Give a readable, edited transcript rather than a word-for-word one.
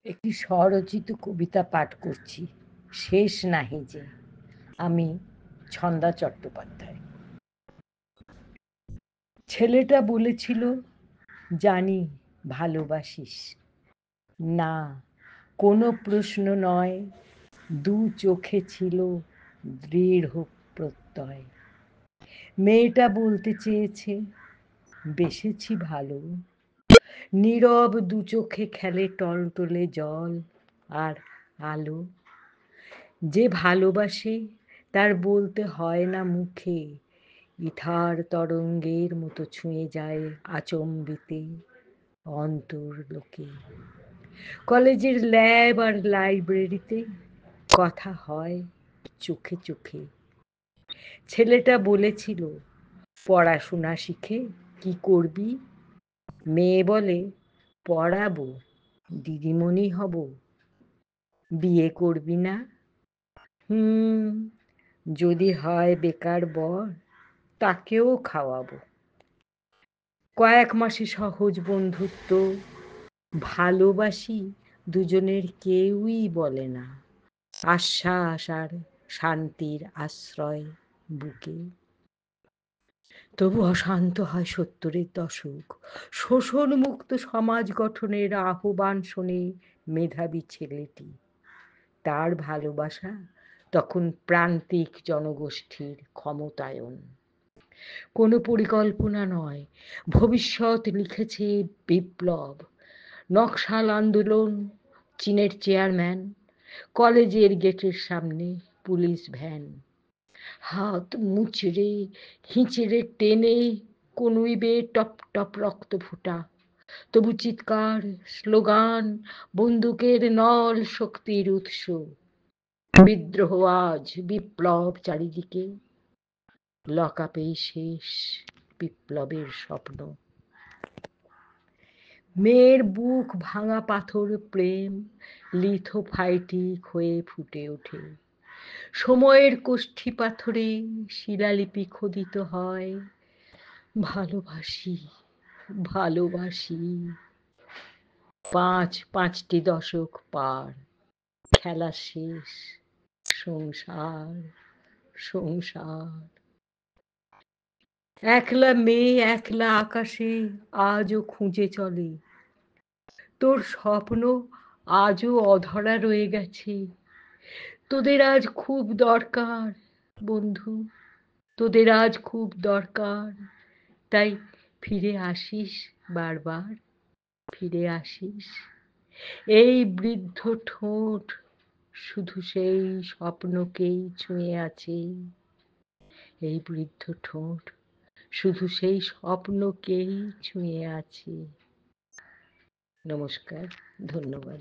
একটি স্বরচিত কবিতা পাঠ করছি, শেষ নাহি যে। আমি ছন্দা চট্টোপাধ্যায়। ছেলেটা বলেছিল, জানি ভালোবাসিস। না, কোনো প্রশ্ন নয়, দু চোখে ছিল দৃঢ় প্রত্যয়। মেয়েটা বলতে চেয়েছে, বেসেছি ভালো। নীরব দু চোখে খেলে টলটলে জল আর আলো। যে ভালোবাসে তার বলতে হয় না মুখে, ইথার তরঙ্গের মতো ছুঁয়ে যায় আচম্বিতে অন্তরলোকে। কলেজের ল্যাব আর লাইব্রেরিতে কথা হয় চোখে চোখে। ছেলেটা বলেছিল, পড়াশোনা শিখে কি করবি? মেয়ে বলে, পড়াবো, দিদিমণি হব। বিয়ে করবি না? যদি হয় বেকার বর, তাকেও খাওয়াবো। কয়েক মাসে সহজ বন্ধুত্ব, ভালোবাসি দুজনের কেউই বলে না। আশ্বাস আর শান্তির আশ্রয় বুকে। তবু অশান্ত হয় ৭০-এর দশক। শোষণমুক্ত সমাজ গঠনের আহ্বান শোনে মেধাবী ছেলেটি। তার ভালোবাসা তখন প্রান্তিক জনগোষ্ঠীর ক্ষমতায়ন। কোনো পরিকল্পনা নয়, ভবিষ্যৎ লিখেছে বিপ্লব। নকশাল আন্দোলন, চীনের চেয়ারম্যান, কলেজের গেটের সামনে পুলিশ ভ্যান। হাত মুচড়ে হিঁচড়ে টেনে কনুইবে টপ টপ রক্ত ফোঁটা। তবু চিৎকার, স্লোগান, বন্দুকের নল শক্তির উৎস। বিদ্রোহ আজ, বিপ্লব চারিদিকে। লকআপেই শেষ বিপ্লবের স্বপ্ন। মেয়ের বুক ভাঙা পাথর প্রেম লিথোফাইটিক হয়ে ফুটে ওঠে। সময়ের কোষ্ঠী পাথরে শিলালিপি খোদিত হয়, ভালোবাসি, ভালোবাসি। পাঁচটি দশক পার, খেলা শেষ, সংসার, সংসার। একলা মেয়ে একলা আকাশে আজও খুঁজে চলে। তোর স্বপ্ন আজও অধরা রয়ে গেছে। তোদের আজ খুব দরকার বন্ধু, তোদের আজ খুব দরকার। তাই ফিরে আসিস বারবার, ফিরে আসিস। এই বৃদ্ধ ঠোঁট শুধু সেই স্বপ্নকেই ছুঁয়ে আছে। এই বৃদ্ধ ঠোঁট শুধু সেই স্বপ্নকেই ছুঁয়ে আছে। নমস্কার, ধন্যবাদ।